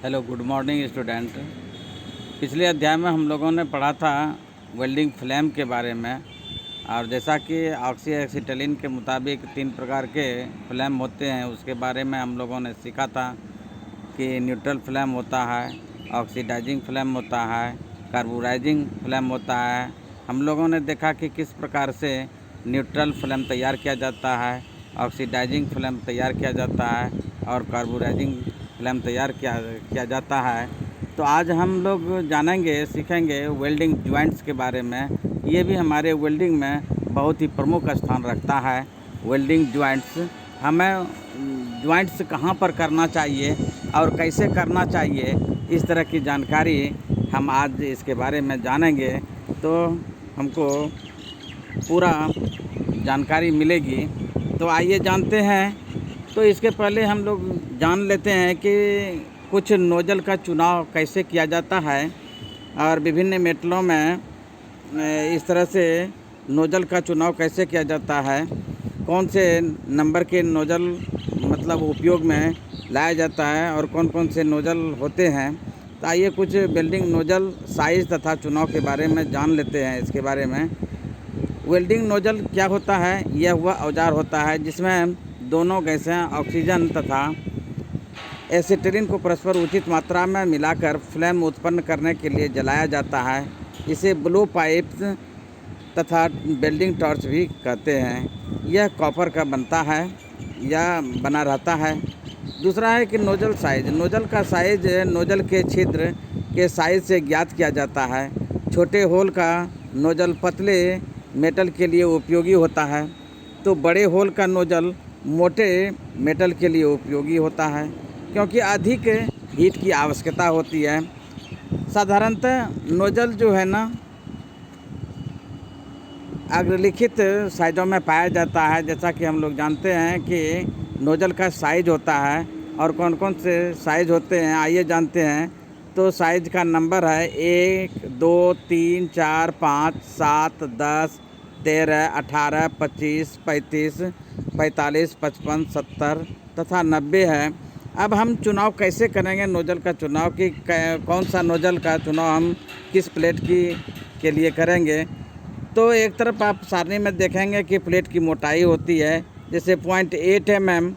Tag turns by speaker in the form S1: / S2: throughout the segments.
S1: Hello, good morning student. पिछले अध्याय में हम लोगों ने पढ़ा था वेल्डिंग फ्लेम के बारे में। और जैसा कि ऑक्सी एसिटिलीन के मुताबिक 3 प्रकार के फ्लेम होते हैं, उसके बारे में हम लोगों ने सीखा था कि न्यूट्रल फ्लेम होता है, ऑक्सीडाइजिंग फ्लेम होता है, कार्बोराइजिंग फ्लेम होता है। हम लोगों ने देखा कि किस प्रकार से न्यूट्रल फ्लेम तैयार किया जाता है, ऑक्सीडाइजिंग फ्लेम तैयार किया जाता है और कार्बोराइजिंग फ्लेम तैयार किया जाता है। तो आज हम लोग जानेंगे, सीखेंगे वेल्डिंग जॉइंट्स के बारे में। ये भी हमारे वेल्डिंग में बहुत ही प्रमुख स्थान रखता है। वेल्डिंग जॉइंट्स, हमें जॉइंट्स कहाँ पर करना चाहिए और कैसे करना चाहिए, इस तरह की जानकारी हम आज इसके बारे में जानेंगे। तो हमको पूरा जानकारी मिलेगी। तो आइए जानते हैं। तो इसके पहले हम लोग जान लेते हैं कि कुछ नोजल का चुनाव कैसे किया जाता है और विभिन्न मेटलों में इस तरह से नोजल का चुनाव कैसे किया जाता है, कौन से नंबर के नोजल मतलब उपयोग में लाया जाता है और कौन कौन से नोजल होते हैं। तो आइए कुछ वेल्डिंग नोजल साइज़ तथा चुनाव के बारे में जान लेते हैं। इसके बारे में वेल्डिंग नोजल क्या होता है? यह हुआ औजार होता है जिसमें दोनों गैसें ऑक्सीजन तथा एसिटिलीन को परस्पर उचित मात्रा में मिलाकर फ्लेम उत्पन्न करने के लिए जलाया जाता है। इसे ब्लो पाइप्स तथा वेल्डिंग टॉर्च भी कहते हैं। यह कॉपर का बनता है या बना रहता है। दूसरा है कि नोजल साइज। नोजल का साइज नोजल के छिद्र के साइज से ज्ञात किया जाता है। छोटे होल का नोजल पतले मेटल के लिए उपयोगी होता है, तो बड़े होल का नोजल मोटे मेटल के लिए उपयोगी होता है, क्योंकि अधिक हीट की आवश्यकता होती है। साधारणतः नोजल जो है ना, अग्रलिखित साइज़ों में पाया जाता है। जैसा कि हम लोग जानते हैं कि नोजल का साइज होता है और कौन कौन से साइज होते हैं, आइए जानते हैं। तो साइज का नंबर है 1, 2, 3, 4, 5, 7, 10, 13, 18, 25, 35, 45, 55, 70 तथा 90 है। अब हम चुनाव कैसे करेंगे नोजल का चुनाव, कि कौन सा नोजल का चुनाव हम किस प्लेट के लिए करेंगे। तो एक तरफ आप सारणी में देखेंगे कि प्लेट की मोटाई होती है, जैसे 0.8 mm,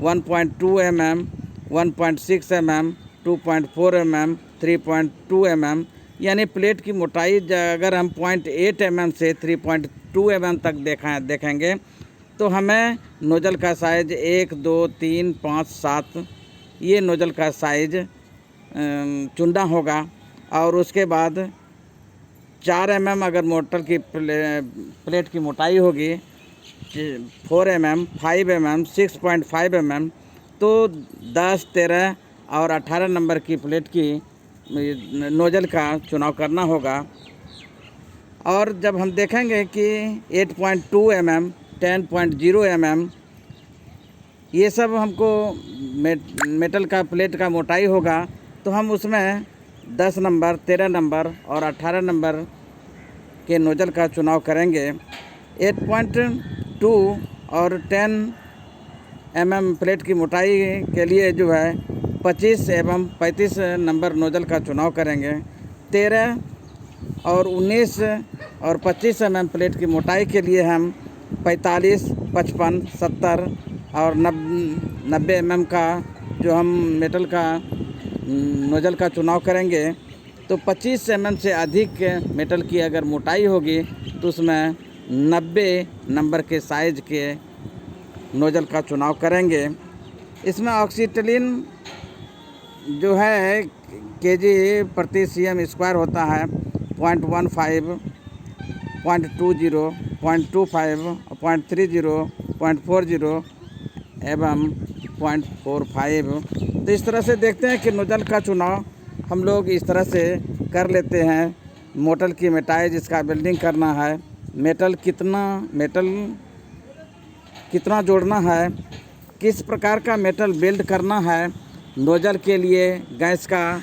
S1: 1.2 mm, 1.6 mm, 2.4 mm, 3.2 mm। यानी प्लेट की मोटाई अगर हम 0.8 mm से 3.2 mm तक देखेंगे तो हमें नोजल का साइज 1, 2, 3, 5, 7 ये नोजल का साइज चुनना होगा। और उसके बाद 4 mm अगर मोटर की प्लेट की मोटाई होगी, 4 mm, 5 mm, 6.5 mm, तो 10, 13 और 18 नंबर की प्लेट की नोजल का चुनाव करना होगा। और जब हम देखेंगे कि 8.2 mm, 10.0 mm ये सब हमको मेटल का प्लेट का मोटाई होगा, तो हम उसमें 10 नंबर, 13 नंबर और 18 नंबर के नोजल का चुनाव करेंगे। 8.2 और 10 mm प्लेट की मोटाई के लिए जो है 25 एवं 35 नंबर नोजल का चुनाव करेंगे। 13 और 19 और 25 mm प्लेट की मोटाई के लिए हम 45, 55, 70 और 90 mm का जो हम मेटल का नोजल का चुनाव करेंगे। तो 25 mm से अधिक मेटल की अगर मोटाई होगी तो उसमें 90 नंबर के साइज के नोजल का चुनाव करेंगे। इसमें ऑक्सीटिलीन जो है kg प्रति cm² होता है। 0.15, 0.20, 0.25, 0.30, 0.40 एवं 0.45। तो इस तरह से देखते हैं कि नोजल का चुनाव हम लोग इस तरह से कर लेते हैं। मोटर की मोटाई जिसका वेल्डिंग करना है, मेटल कितना जोड़ना है, किस प्रकार का मेटल वेल्ड करना है, नोजल के लिए गैस का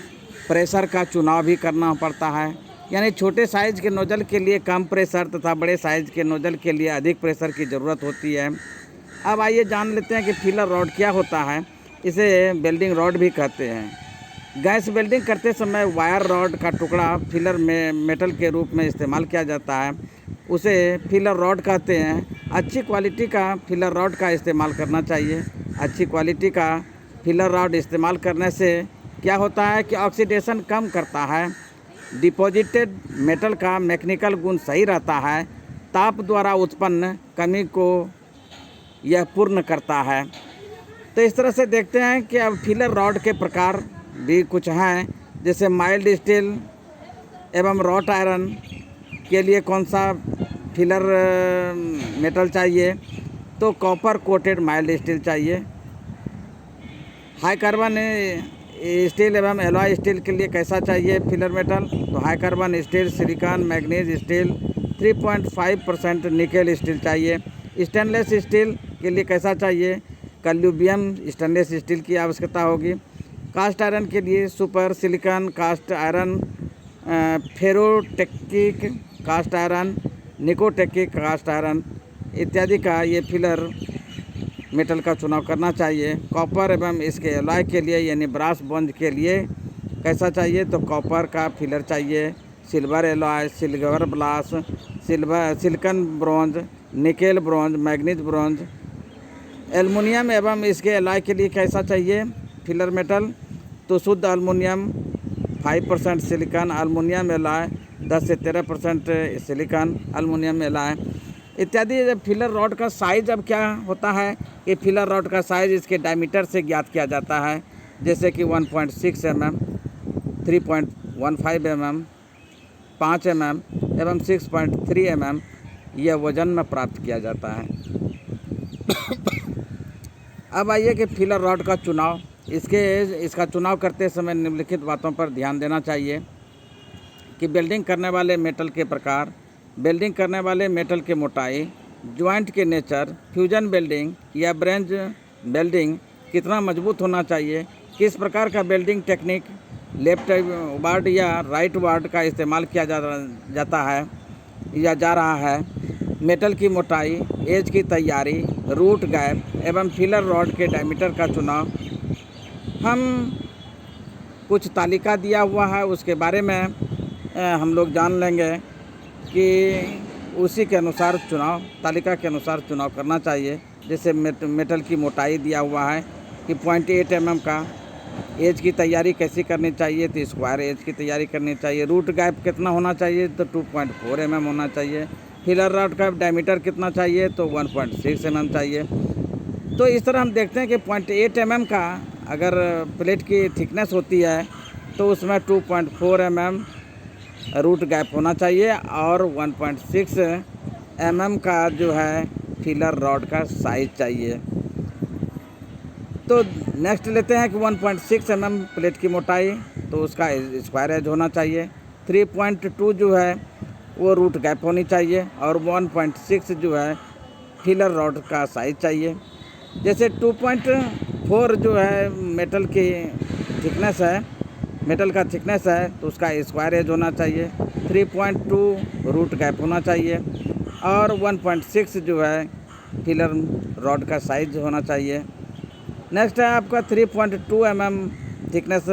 S1: प्रेशर का चुनाव भी करना पड़ता है। यानी छोटे साइज़ के नोजल के लिए कम प्रेशर तथा बड़े साइज़ के नोजल के लिए अधिक प्रेशर की ज़रूरत होती है। अब आइए जान लेते हैं कि फिलर रॉड क्या होता है। इसे वेल्डिंग रॉड भी कहते हैं। गैस वेल्डिंग करते समय वायर रॉड का टुकड़ा फिलर में मेटल के रूप में इस्तेमाल किया जाता है, उसे फिलर रॉड कहते हैं। अच्छी क्वालिटी का फिलर रॉड का इस्तेमाल करना चाहिए। अच्छी क्वालिटी का फिलर रॉड इस्तेमाल करने से क्या होता है कि ऑक्सीडेशन कम करता है, डिपॉजिटेड मेटल का मैकेनिकल गुण सही रहता है, ताप द्वारा उत्पन्न कमी को यह पूर्ण करता है। तो इस तरह से देखते हैं कि अब फिलर रॉड के प्रकार भी कुछ हैं, जैसे माइल्ड स्टील एवं रॉट आयरन के लिए कौन सा फिलर मेटल चाहिए, तो कॉपर कोटेड माइल्ड स्टील चाहिए। हाई कार्बन स्टील एवं एलॉय स्टील के लिए कैसा चाहिए फिलर मेटल, तो high carbon steel, silicon, manganese steel, 3.5% nickel steel चाहिए। स्टेनलेस स्टील के लिए कैसा चाहिए, कल्यूबियम स्टेनलेस स्टील की आवश्यकता होगी। कास्ट आयरन के लिए सुपर सिलिकॉन कास्ट आयरन, फेरोटेक्टिक कास्ट आयरन, निकोटेक्टिक कास्ट आयरन इत्यादि का ये फिलर मेटल का चुनाव करना चाहिए। कॉपर एवं इसके एलॉय के लिए यानी ब्रास बॉन्ज के लिए कैसा चाहिए, तो कॉपर का फिलर चाहिए। Silver alloy, silver brass, silicon bronze, nickel bronze, manganese bronze. Aluminium एवं इसके एलॉय के लिए कैसा चाहिए फिलर मेटल, तो शुद्ध एल्युमिनियम 5% सिलिकॉन एल्युमिनियम एलॉय, 10 से 13% सिलिकॉन एल्युमिनियम एलॉय इत्यादि। जब फिलर रॉड का साइज अब क्या होता है कि फिलर रॉड का साइज इसके डायमीटर से ज्ञात किया जाता है, जैसे कि 1.6 mm, 3.15 mm, 5 mm एवं 6.3 mm यह वजन में प्राप्त किया जाता है। अब आइए कि फिलर रॉड का चुनाव, इसका चुनाव करते समय निम्नलिखित बातों पर ध्यान देना चाहिए कि वेल्डिंग करने वाले मेटल के प्रकार, वेल्डिंग करने वाले मेटल की मोटाई, ज्वाइंट के नेचर, फ्यूजन वेल्डिंग या ब्रेंच वेल्डिंग कितना मजबूत होना चाहिए, किस प्रकार का वेल्डिंग टेक्निक, लेफ्ट वार्ड या राइट वार्ड का इस्तेमाल किया जाता है या जा रहा है, मेटल की मोटाई, एज की तैयारी, रूट गैप एवं फिलर रॉड के डायमीटर का चुनाव। हम कुछ तालिका दिया हुआ है उसके बारे में हम लोग जान लेंगे कि उसी के अनुसार चुनाव, तालिका के अनुसार चुनाव करना चाहिए। जैसे मेटल की मोटाई दिया हुआ है कि 0.8 mm का, एज की तैयारी कैसी करनी चाहिए, तो स्क्वायर एज की तैयारी करनी चाहिए। रूट गैप कितना होना चाहिए, तो 2.4 mm होना चाहिए। फिलर रॉड का डायमीटर कितना चाहिए, तो 1.6 mm चाहिए। तो इस तरह हम देखते हैं कि 0.8 mm का अगर प्लेट की थिकनेस होती है तो उसमें 2.4 mm रूट गैप होना चाहिए और 1.6 mm का जो है फिलर रॉड का साइज चाहिए। तो नेक्स्ट लेते हैं कि 1.6 mm प्लेट की मोटाई, तो उसका स्क्वायर एज होना चाहिए। 3.2 जो है वो रूट गैप होनी चाहिए और 1.6 जो है फिलर रॉड का साइज चाहिए। जैसे 2.4 जो है मेटल की थिकनेस है, मेटल का थिकनेस है, तो उसका स्क्वायर एज होना चाहिए। 3.2 रूट गैप होना चाहिए और 1.6 जो है फिलर रॉड का साइज होना चाहिए। नेक्स्ट है आपका 3.2 mm थिकनेस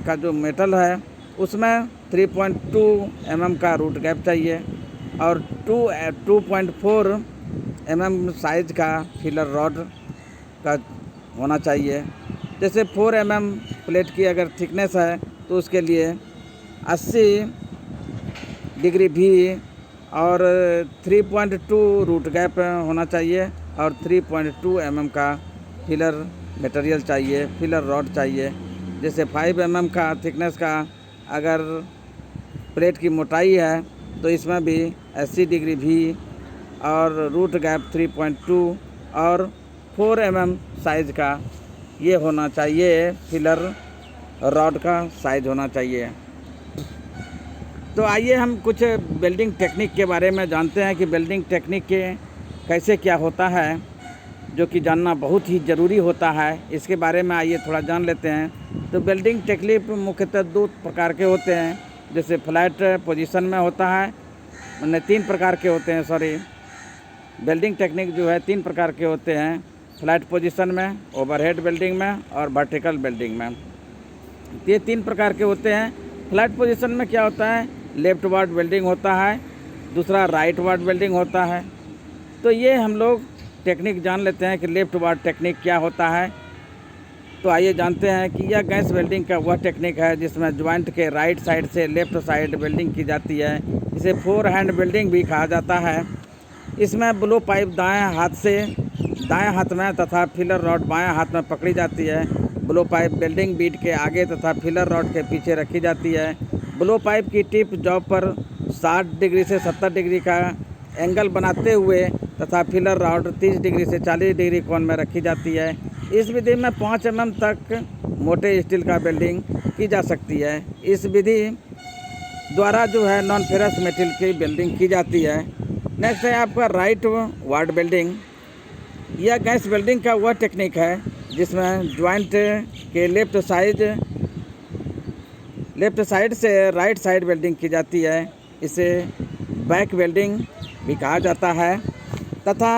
S1: का जो मेटल है उसमें 3.2 mm का रूट गैप चाहिए और 2.4 mm साइज का फिलर रॉड का होना चाहिए। जैसे 4 mm प्लेट की अगर थिकनेस है तो उसके लिए 80 डिग्री भी और 3.2 रूट गैप होना चाहिए और 3.2 mm का फिलर मटेरियल चाहिए, फिलर रॉड चाहिए। जैसे 5 mm का थिकनेस का अगर प्लेट की मोटाई है तो इसमें भी 80 डिग्री भी और रूट गैप 3.2 और 4 mm साइज का ये होना चाहिए, फिलर रॉड का साइज होना चाहिए। तो आइए हम कुछ वेल्डिंग टेक्निक के बारे में जानते हैं कि वेल्डिंग टेक्निक के कैसे क्या होता है, जो कि जानना बहुत ही ज़रूरी होता है। इसके बारे में आइए थोड़ा जान लेते हैं। तो वेल्डिंग टेक्निक मुख्यतः 2 प्रकार के होते हैं। जैसे फ्लैट पोजीशन में होता है, मैंने 3 प्रकार के होते हैं, वेल्डिंग टेक्निक जो है 3 प्रकार के होते हैं। फ्लैट पोजीशन में, ओवरहेड वेल्डिंग में और वर्टिकल वेल्डिंग में। ये 3 प्रकार के होते हैं। फ्लैट पोजीशन में क्या होता है, लेफ्ट वार्ड वेल्डिंग होता है, दूसरा राइट वार्ड वेल्डिंग होता है। तो ये हम लोग टेक्निक जान लेते हैं कि लेफ्ट वार्ड टेक्निक क्या होता है। तो आइए जानते हैं कि यह गैस वेल्डिंग का वह टेक्निक है जिसमें ज्वाइंट के राइट साइड से लेफ्ट साइड वेल्डिंग की जाती है। इसे 4 हैंड वेल्डिंग भी कहा जाता है। इसमें ब्लो पाइप दाएं हाथ में तथा फिलर रॉड बाएं हाथ में पकड़ी जाती है। ब्लो पाइप वेल्डिंग बीट के आगे तथा फिलर रॉड के पीछे रखी जाती है। ब्लो पाइप की टिप जॉब पर 60 डिग्री से 70 डिग्री का एंगल बनाते हुए तथा फिलर रॉड 30 डिग्री से 40 डिग्री कोण में रखी जाती है। इस विधि में 5 mm तक मोटे स्टील का वेल्डिंग की जा सकती है। इस विधि द्वारा जो है नॉन फेरस मेटल की वेल्डिंग की जाती है। नेक्स्ट है आपका राइट वार्ड वेल्डिंग। यह गैस वेल्डिंग का वह टेक्निक है जिसमें ज्वाइंट के लेफ्ट साइड से राइट साइड वेल्डिंग की जाती है। इसे बैक वेल्डिंग भी कहा जाता है तथा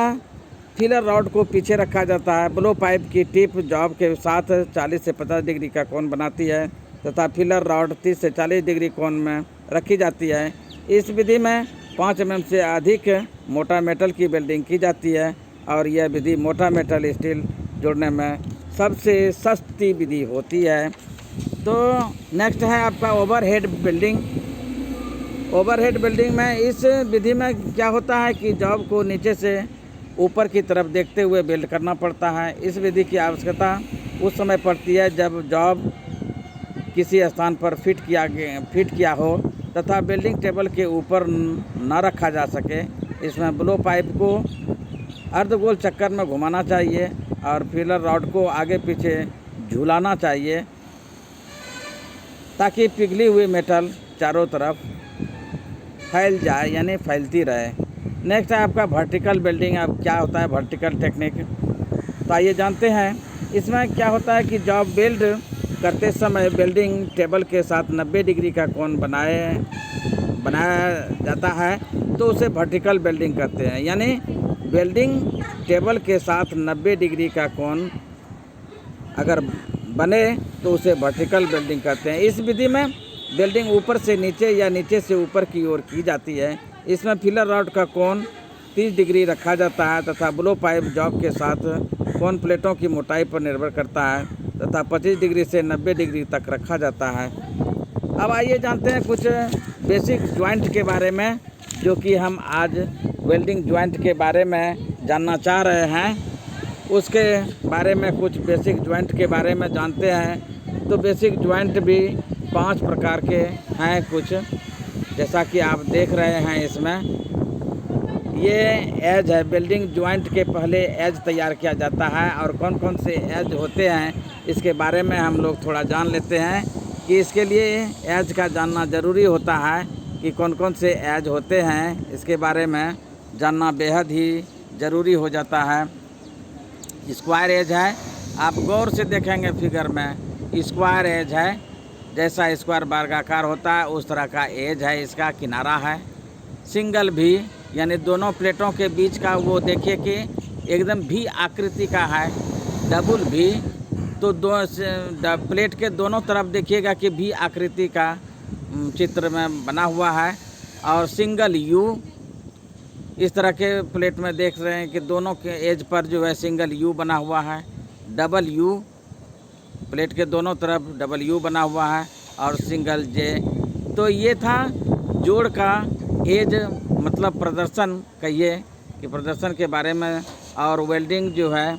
S1: फिलर रॉड को पीछे रखा जाता है। ब्लो पाइप की टिप जॉब के साथ 40 से 50 डिग्री का कोण बनाती है तथा फिलर रॉड 30 से 40 डिग्री कोण में रखी जाती है। इस विधि में 5 mm से अधिक मोटा मेटल की वेल्डिंग की जाती है और यह विधि मोटा मेटल स्टील जोड़ने में सबसे सस्ती विधि होती है। तो नेक्स्ट है आपका ओवरहेड वेल्डिंग। ओवरहेड वेल्डिंग में इस विधि में क्या होता है कि जॉब को नीचे से ऊपर की तरफ देखते हुए वेल्ड करना पड़ता है। इस विधि की आवश्यकता उस समय पड़ती है जब जॉब किसी स्थान पर फिट किया हो तथा वेल्डिंग टेबल के ऊपर न रखा जा सके। इसमें ब्लो पाइप को अर्धगोल चक्कर में घुमाना चाहिए और फिलर रॉड को आगे पीछे झूलाना चाहिए ताकि पिघली हुई मेटल चारों तरफ फैल जाए, यानी फैलती रहे। नेक्स्ट है आपका वर्टिकल वेल्डिंग। अब क्या होता है वर्टिकल टेक्निक, तो आइए जानते हैं। इसमें क्या होता है कि जॉब वेल्ड करते समय वेल्डिंग टेबल के साथ 90 डिग्री का कोण बनाया जाता है तो उसे वर्टिकल वेल्डिंग करते हैं। यानी वेल्डिंग टेबल के साथ 90 डिग्री का कोण अगर बने तो उसे वर्टिकल वेल्डिंग करते हैं। इस विधि में वेल्डिंग ऊपर से नीचे या नीचे से ऊपर की ओर की जाती है। इसमें फिलर रॉड का कोण 30 डिग्री रखा जाता है तथा ब्लो पाइप जॉब के साथ कोण प्लेटों की मोटाई पर निर्भर करता है तथा 25 डिग्री से 90 डिग्री तक रखा जाता है। अब आइए जानते हैं कुछ बेसिक ज्वाइंट के बारे में, जो कि हम आज वेल्डिंग ज्वाइंट के बारे में जानना चाह रहे हैं। उसके बारे में कुछ बेसिक ज्वाइंट के बारे में जानते हैं। तो बेसिक ज्वाइंट भी 5 प्रकार के हैं कुछ, जैसा कि आप देख रहे हैं। इसमें ये एज है, वेल्डिंग ज्वाइंट के पहले एज तैयार किया जाता है और कौन कौन से एज होते हैं इसके बारे में हम लोग थोड़ा जान लेते हैं कि इसके लिए एज का जानना ज़रूरी होता है कि कौन कौन से एज होते हैं। इसके बारे में जानना बेहद ही ज़रूरी हो जाता है। स्क्वायर एज है, आप गौर से देखेंगे फिगर में, स्क्वायर एज है, जैसा स्क्वायर वर्गाकार होता है उस तरह का एज है, इसका किनारा है। सिंगल भी, यानी दोनों प्लेटों के बीच का वो देखिए कि एकदम भी आकृति का है। डबल भी तो प्लेट के दोनों तरफ देखिएगा कि भी आकृति का चित्र में बना हुआ है। और सिंगल यू, इस तरह के प्लेट में देख रहे हैं कि दोनों के एज पर जो है सिंगल यू बना हुआ है। डबल यू, प्लेट के दोनों तरफ डबल यू बना हुआ है। और सिंगल जे। तो ये था जोड़ का एज, मतलब प्रदर्शन कहिए कि प्रदर्शन के बारे में। और वेल्डिंग जो है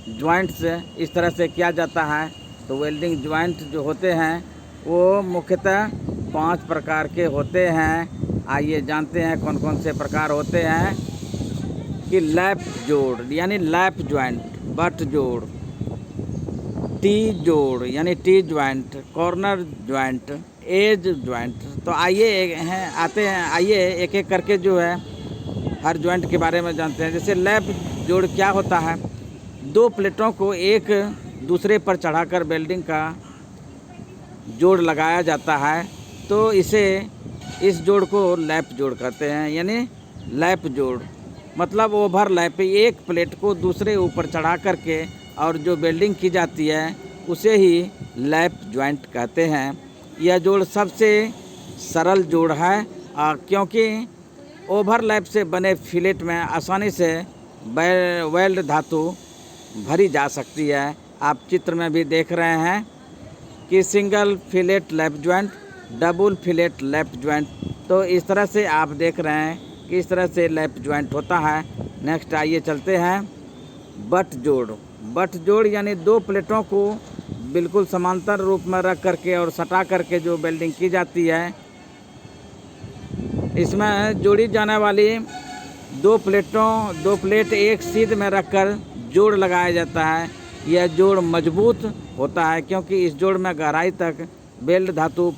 S1: ज्वाइंट्स इस तरह से किया जाता है। तो वेल्डिंग ज्वाइंट जो होते हैं वो मुख्यतः 5 प्रकार के होते हैं। आइए जानते हैं कौन कौन से प्रकार होते हैं। कि लैप जोड़ यानी लैप ज्वाइंट, बट जोड़, टी जोड़ यानी T joint, corner joint, edge joint. तो आइए एक एक करके जो है हर ज्वाइंट के बारे में जानते हैं। जैसे लैप जोड़ क्या होता है, 2 प्लेटों को एक दूसरे पर चढ़ाकर वेल्डिंग का जोड़ लगाया जाता है। तो इस जोड़ को लैप जोड़ कहते हैं। यानी लैप जोड़ मतलब ओवरलैप, एक प्लेट को दूसरे ऊपर चढ़ा करके और जो वेल्डिंग की जाती है उसे ही लैप जॉइंट कहते हैं। यह जोड़ सबसे सरल जोड़ है क्योंकि ओवरलैप से बने फिलेट में आसानी से वेल्ड धातु भरी जा सकती है। आप चित्र में भी देख रहे हैं कि single fillet lap joint, double fillet lap joint, तो इस तरह से आप देख रहे हैं कि इस तरह से लैप जॉइंट होता है। नेक्स्ट आइए चलते हैं बट जोड़। बट जोड़ यानी दो प्लेटों को बिल्कुल समांतर रूप में रख करके और सटा करके जो वेल्डिंग की जाती है, इसमें जोड़ी जाने वाली दो प्लेट एक सीध में रखकर जोड़ लगाया जाता है। यह जोड़ मजबूत होता है क्योंकि इस जोड़ में गहराई तक वेल्ड धातु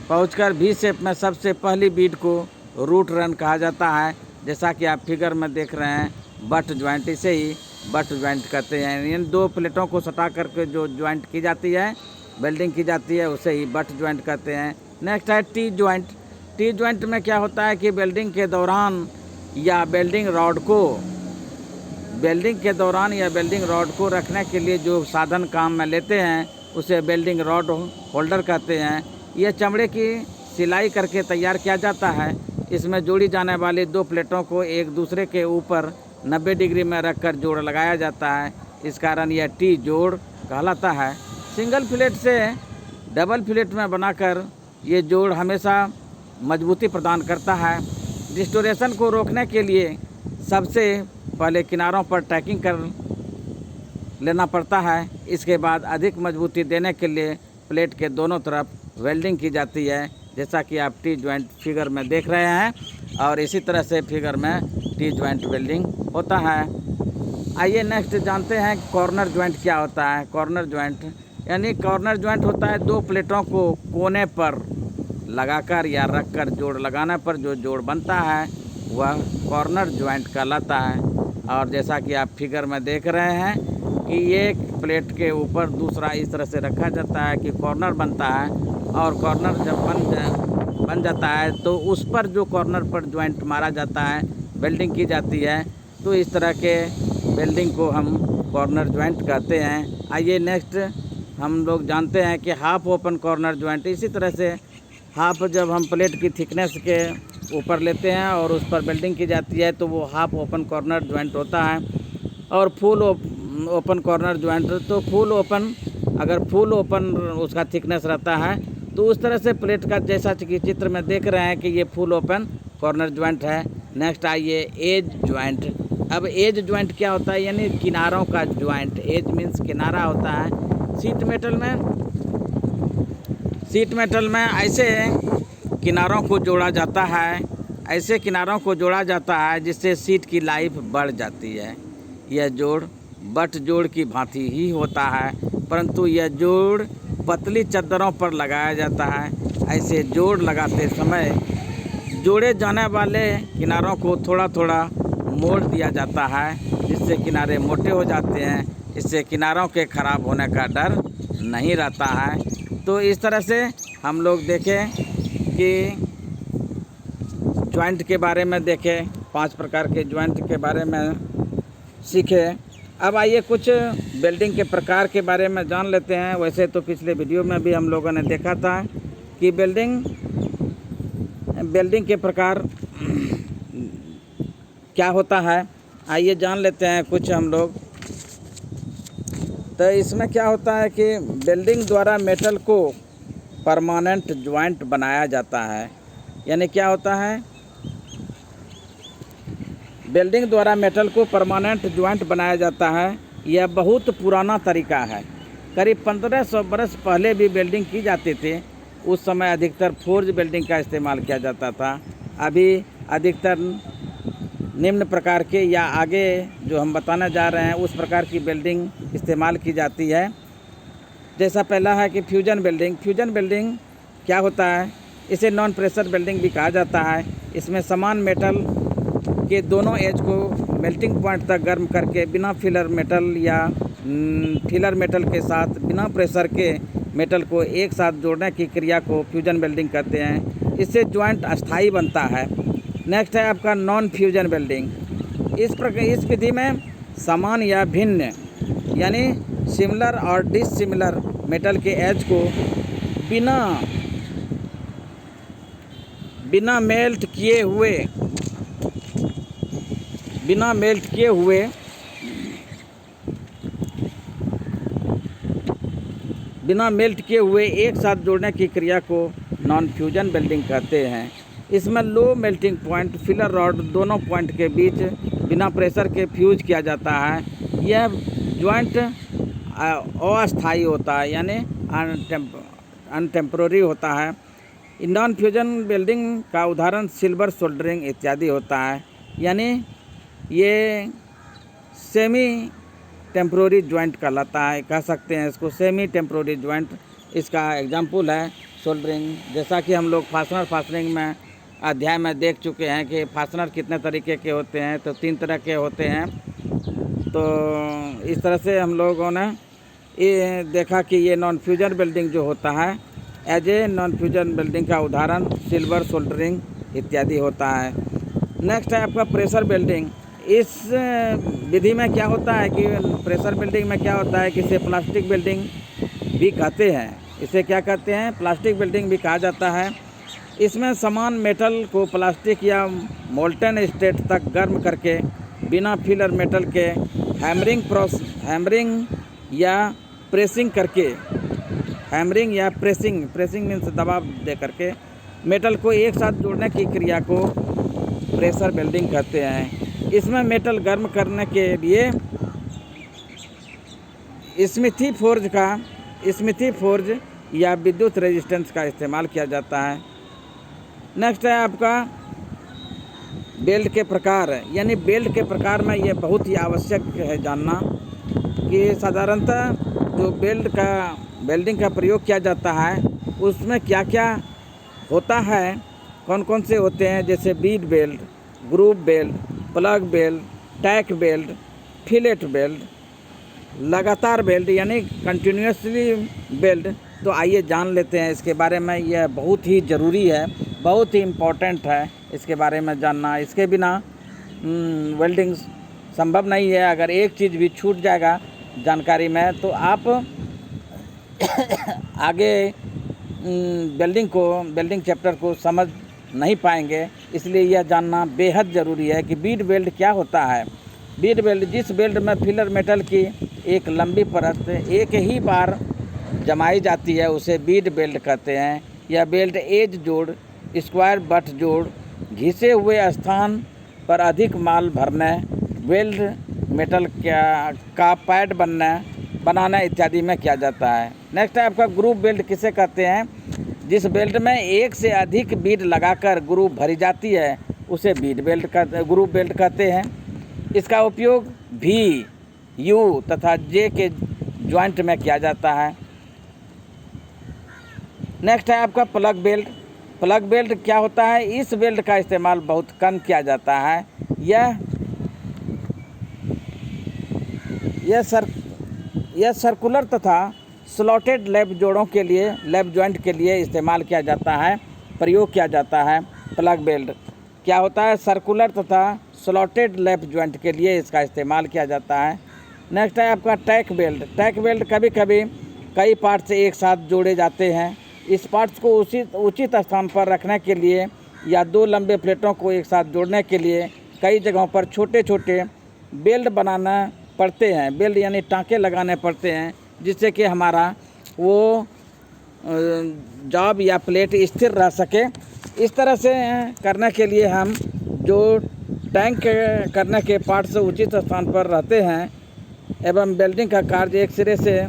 S1: पहुंचकर वी शेप में सबसे पहली बीट को रूट रन कहा जाता है। जैसा कि आप फिगर में देख रहे हैं बट ज्वाइंट, इसे ही बट ज्वाइंट कहते हैं। इन दो प्लेटों को सटा करके जो ज्वाइंट की जाती है, वेल्डिंग की जाती है, उसे ही बट ज्वाइंट कहते हैं। नेक्स्ट है टी ज्वाइंट। टी ज्वाइंट में क्या होता है कि वेल्डिंग के दौरान या वेल्डिंग रॉड को रखने के लिए जो साधन काम में लेते हैं उसे वेल्डिंग रॉड होल्डर कहते हैं। यह चमड़े की सिलाई करके तैयार किया जाता है। इसमें जोड़ी जाने वाली दो प्लेटों को एक दूसरे के ऊपर 90 डिग्री में रखकर जोड़ लगाया जाता है। इस कारण यह टी जोड़ कहलाता है। सिंगल फिलेट से डबल फिलेट में बनाकर ये जोड़ हमेशा मजबूती प्रदान करता है। डिस्टोरेशन को रोकने के लिए सबसे पहले किनारों पर टैकिंग कर लेना पड़ता है। इसके बाद अधिक मजबूती देने के लिए प्लेट के दोनों तरफ वेल्डिंग की जाती है, जैसा कि आप टी ज्वाइंट फिगर में देख रहे हैं। और इसी तरह से फिगर में टी ज्वाइंट वेल्डिंग होता है। आइए नेक्स्ट जानते हैं कॉर्नर ज्वाइंट क्या होता है। कॉर्नर ज्वाइंट यानी कॉर्नर ज्वाइंट होता है दो प्लेटों को कोने पर लगाकर या रखकर जोड़ लगाने पर जो जोड़ बनता है वह कॉर्नर ज्वाइंट कहलाता है। और जैसा कि आप फिगर में देख रहे हैं कि एक प्लेट के ऊपर दूसरा इस तरह से रखा जाता है कि कॉर्नर बनता है। और कॉर्नर जब बन जाता है तो उस पर जो कॉर्नर पर ज्वाइंट मारा जाता है, वेल्डिंग की जाती है, तो इस तरह के वेल्डिंग को हम कॉर्नर ज्वाइंट कहते हैं। आइए नेक्स्ट हम लोग जानते हैं कि हाफ ओपन कॉर्नर ज्वाइंट। इसी तरह से हाफ जब हम प्लेट की थिकनेस के ऊपर लेते हैं और उस पर वेल्डिंग की जाती है तो वो हाफ ओपन कॉर्नर ज्वाइंट होता है। और फुल ओपन कॉर्नर ज्वाइंट, तो अगर फुल ओपन उसका थिकनेस रहता है तो उस तरह से प्लेट का, जैसा कि चित्र में देख रहे हैं कि ये फुल ओपन कॉर्नर ज्वाइंट है। नेक्स्ट आइए एज ज्वाइंट। अब एज ज्वाइंट क्या होता है, यानी किनारों का ज्वाइंट। एज मीन्स किनारा होता है। शीट मेटल में ऐसे किनारों को जोड़ा जाता है जिससे शीट की लाइफ बढ़ जाती है। यह जोड़ बट जोड़ की भांति ही होता है, परंतु यह जोड़ पतली चद्दरों पर लगाया जाता है। ऐसे जोड़ लगाते समय जोड़े जाने वाले किनारों को थोड़ा थोड़ा मोड़ दिया जाता है, जिससे किनारे मोटे हो जाते हैं। इससे किनारों के खराब होने का डर नहीं रहता है। तो इस तरह से हम लोग देखें कि ज्वाइंट के बारे में देखें, 5 प्रकार के ज्वाइंट के बारे में सीखें। अब आइए कुछ वेल्डिंग के प्रकार के बारे में जान लेते हैं। वैसे तो पिछले वीडियो में भी हम लोगों ने देखा था कि वेल्डिंग के प्रकार क्या होता है। आइए जान लेते हैं कुछ हम लोग। तो इसमें क्या होता है कि वेल्डिंग द्वारा मेटल को परमानेंट ज्वाइंट बनाया जाता है। यानी क्या होता है, वेल्डिंग द्वारा मेटल को परमानेंट ज्वाइंट बनाया जाता है। यह बहुत पुराना तरीका है। करीब 1500 बरस पहले भी वेल्डिंग की जाती थी। उस समय अधिकतर फोर्ज वेल्डिंग का इस्तेमाल किया जाता था। अभी अधिकतर निम्न प्रकार के या आगे जो हम बताने जा रहे हैं उस प्रकार की वेल्डिंग इस्तेमाल की जाती है। जैसा पहला है कि फ्यूजन वेल्डिंग क्या होता है, इसे नॉन प्रेशर वेल्डिंग भी कहा जाता है। इसमें समान मेटल के दोनों एज को मेल्टिंग पॉइंट तक गर्म करके बिना फिलर मेटल के साथ बिना प्रेशर के मेटल को एक साथ जोड़ने की क्रिया को फ्यूजन वेल्डिंग कहते हैं। इससे ज्वाइंट अस्थायी बनता है। नेक्स्ट है आपका नॉन फ्यूजन वेल्डिंग। इस विधि में समान या भिन्न यानी सिमिलर और डिसिमिलर मेटल के एज को बिना बिना मेल्ट किए हुए एक साथ जोड़ने की क्रिया को नॉन फ्यूजन वेल्डिंग कहते हैं। इसमें low melting point filler rod दोनों पॉइंट के बीच बिना प्रेशर के फ्यूज किया जाता है। यह जॉइंट अस्थायी होता है यानी अनटेम्पररी होता है। नॉन फ्यूजन वेल्डिंग का उदाहरण सिल्वर सोल्डरिंग इत्यादि होता है, यानी ये सेमी टेम्पररी जॉइंट कहलाता है, कह सकते हैं इसको सेमी टेम्पररी जॉइंट। इसका एग्जांपल है सोल्डरिंग। जैसा कि हम लोग फास्टनिंग में अध्याय में देख चुके हैं कि फास्टनर कितने तरीके के होते हैं, तो 3 तरह के होते हैं। तो इस तरह से हम लोगों ने ये देखा कि ये नॉन फ्यूजन वेल्डिंग जो होता है, as a non fusion welding का उदाहरण सिल्वर सोल्डरिंग इत्यादि होता है। नेक्स्ट है आपका प्रेशर वेल्डिंग। इस विधि में क्या होता है कि प्रेशर वेल्डिंग में क्या होता है कि इसे प्लास्टिक वेल्डिंग भी कहते हैं। इसे क्या कहते हैं? प्लास्टिक वेल्डिंग भी कहा जाता है। इसमें समान मेटल को प्लास्टिक या मोल्टन स्टेट तक गर्म करके बिना फिलर मेटल के हैमरिंग या प्रेसिंग मीन्स दबाव दे करके मेटल को एक साथ जोड़ने की क्रिया को प्रेशर वेल्डिंग कहते हैं। इसमें मेटल गर्म करने के लिए स्मिथी फोर्ज या विद्युत रेजिस्टेंस का इस्तेमाल किया जाता है। नेक्स्ट है आपका बेल्ट के प्रकार, यानी बेल्ट के प्रकार में ये बहुत ही आवश्यक है जानना कि साधारणतः जो वेल्डिंग का प्रयोग किया जाता है उसमें क्या क्या होता है, कौन कौन से होते हैं, जैसे bead belt, groove belt, plug belt, tack belt, fillet belt, लगातार बेल्ट यानी कंटिन्यूसली बेल्ट। तो आइए जान लेते हैं इसके बारे में। यह बहुत ही ज़रूरी है, बहुत ही इम्पोर्टेंट है इसके बारे में जानना। इसके बिना वेल्डिंग संभव नहीं है। अगर एक चीज़ भी छूट जाएगा जानकारी में तो आप आगे वेल्डिंग चैप्टर को समझ नहीं पाएंगे। इसलिए यह जानना बेहद ज़रूरी है कि बीड बेल्ट क्या होता है। बीड बेल्ट जिस बेल्ट में फिलर मेटल की एक लंबी परत एक ही बार जमाई जाती है उसे बीड बेल्ट कहते हैं। यह बेल्ट एज जोड़, स्क्वायर बट जोड़, घिसे हुए स्थान पर अधिक माल भरने, वेल्ड मेटल का पैड बनाना इत्यादि में किया जाता है। नेक्स्ट है आपका ग्रूव बेल्ट किसे कहते हैं? जिस बेल्ट में एक से अधिक बीड लगाकर ग्रूव भरी जाती है उसे ग्रूव बेल्ट कहते हैं। इसका उपयोग V, U तथा J के जॉइंट में किया जाता है। नेक्स्ट है आपका प्लग बेल्ट। प्लग बेल्ट क्या होता है? इस बेल्ट का इस्तेमाल बहुत कम किया जाता है। यह सर्कुलर तथा स्लॉटेड लैब जॉइंट के लिए इस्तेमाल किया जाता है, प्रयोग किया जाता है। प्लग बेल्ट क्या होता है? सर्कुलर तथा स्लॉटेड लैब जॉइंट के लिए इसका इस्तेमाल किया जाता है। नेक्स्ट है आपका टैक बेल्ट। टैक बेल्ट कभी कभी कई पार्ट्स एक साथ जोड़े जाते हैं। इस पार्ट्स को उचित स्थान पर रखने के लिए या 2 लंबे प्लेटों को एक साथ जोड़ने के लिए कई जगहों पर छोटे छोटे बेल्ट बनाना पड़ते हैं। बेल्ट यानी टाँके लगाने पड़ते हैं जिससे कि हमारा वो जॉब या प्लेट स्थिर रह सके। इस तरह से करने के लिए हम जो टैंक करने के पार्ट्स उचित स्थान पर रहते हैं एवं वेल्डिंग का कार्य एक सिरे से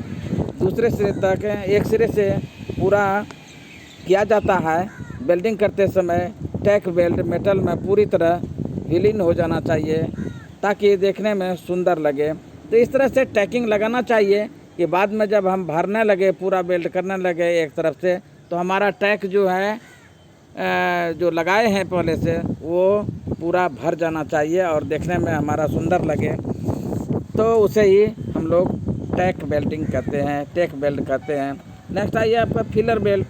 S1: दूसरे सिरे तक एक सिरे से पूरा किया जाता है। वेल्डिंग करते समय टैक बेल्ट मेटल में पूरी तरह विलीन हो जाना चाहिए ताकि देखने में सुंदर लगे। तो इस तरह से टैकिंग लगाना चाहिए कि बाद में जब हम भरने लगे, पूरा बेल्ट करने लगे एक तरफ से, तो हमारा टैक जो है जो लगाए हैं पहले से वो पूरा भर जाना चाहिए और देखने में हमारा सुंदर लगे। तो उसे ही हम लोग टैक बेल्टिंग कहते हैं, टैक बेल्ट कहते हैं। नेक्स्ट आइए आपका फिलर बेल्ट।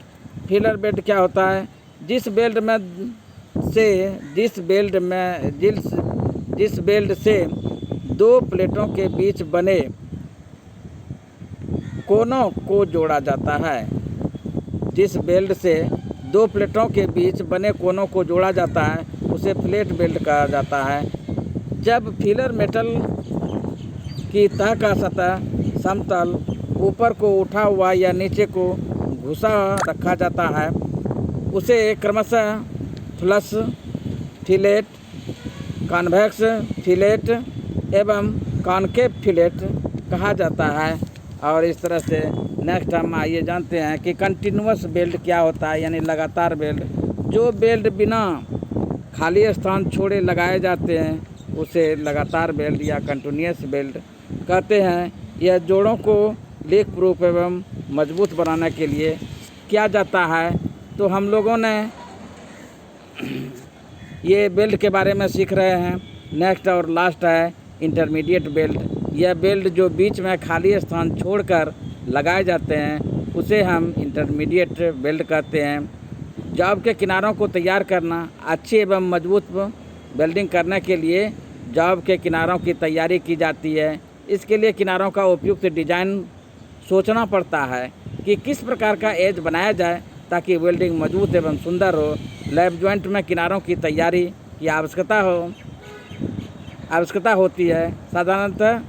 S1: फिलर बेल्ट क्या होता है? जिस बेल्ट से 2 प्लेटों के बीच बने कोनों को जोड़ा जाता है। जिस वेल्ड से दो प्लेटों के बीच बने कोनों को जोड़ा जाता है उसे फ्लैट वेल्ड कहा जाता है। जब फिलर मेटल की तह का सतह समतल, ऊपर को उठा हुआ या नीचे को घुसा रखा जाता है, उसे क्रमशः फ्लश फिलेट, कॉन्वेक्स फिलेट एवं कॉनकेव फिलेट कहा जाता है। और इस तरह से नेक्स्ट हम आइए जानते हैं कि कंटिन्यूअस बेल्ट क्या होता है, यानी लगातार बेल्ट। जो बेल्ट बिना खाली स्थान छोड़े लगाए जाते हैं उसे लगातार बेल्ट या कंटिन्यूअस बेल्ट कहते हैं। यह जोड़ों को लीक प्रूफ एवं मजबूत बनाने के लिए किया जाता है। तो हम लोगों ने ये बेल्ट के बारे में सीख रहे हैं। नेक्स्ट और लास्ट है इंटरमीडिएट बेल्ट। यह बेल्ट जो बीच में खाली स्थान छोड़कर लगाए जाते हैं उसे हम इंटरमीडिएट बेल्ट कहते हैं। जॉब के किनारों को तैयार करना, अच्छी एवं मजबूत वेल्डिंग करने के लिए जॉब के किनारों की तैयारी की जाती है। इसके लिए किनारों का उपयुक्त डिजाइन सोचना पड़ता है कि किस प्रकार का एज बनाया जाए ताकि वेल्डिंग मजबूत एवं सुंदर हो। लैप जॉइंट में किनारों की तैयारी की आवश्यकता होती है। साधारणतः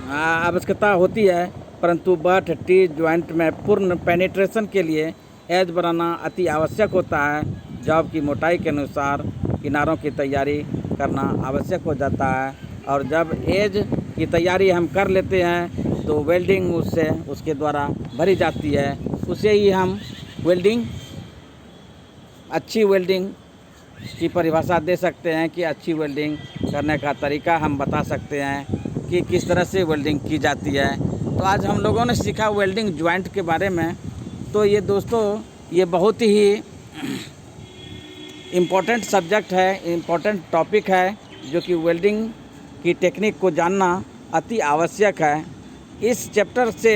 S1: आवश्यकता होती है, परंतु बट टी जॉइंट में पूर्ण पेनिट्रेशन के लिए एज बनाना अति आवश्यक होता है। जॉब की मोटाई के अनुसार किनारों की तैयारी करना आवश्यक हो जाता है। और जब एज की तैयारी हम कर लेते हैं तो वेल्डिंग उसके द्वारा भरी जाती है। उसे ही हम अच्छी वेल्डिंग की परिभाषा दे सकते हैं कि अच्छी वेल्डिंग करने का तरीका हम बता सकते हैं कि किस तरह से वेल्डिंग की जाती है। तो आज हम लोगों ने सीखा वेल्डिंग जॉइंट के बारे में। तो ये दोस्तों, ये बहुत ही इम्पोर्टेंट सब्जेक्ट है, इम्पोर्टेंट टॉपिक है, जो कि वेल्डिंग की टेक्निक को जानना अति आवश्यक है। इस चैप्टर से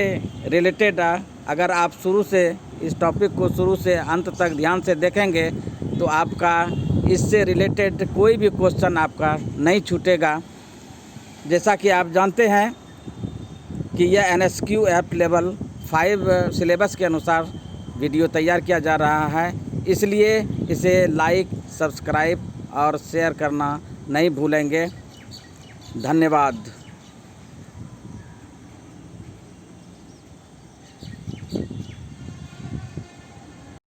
S1: रिलेटेड अगर आप शुरू से इस टॉपिक को शुरू से अंत तक ध्यान से देखेंगे तो आपका इससे रिलेटेड कोई भी क्वेश्चन आपका नहीं छूटेगा। जैसा कि आप जानते हैं कि यह NSQF लेवल 5 सिलेबस के अनुसार वीडियो तैयार किया जा रहा है, इसलिए इसे लाइक, सब्सक्राइब और शेयर करना नहीं भूलेंगे। धन्यवाद।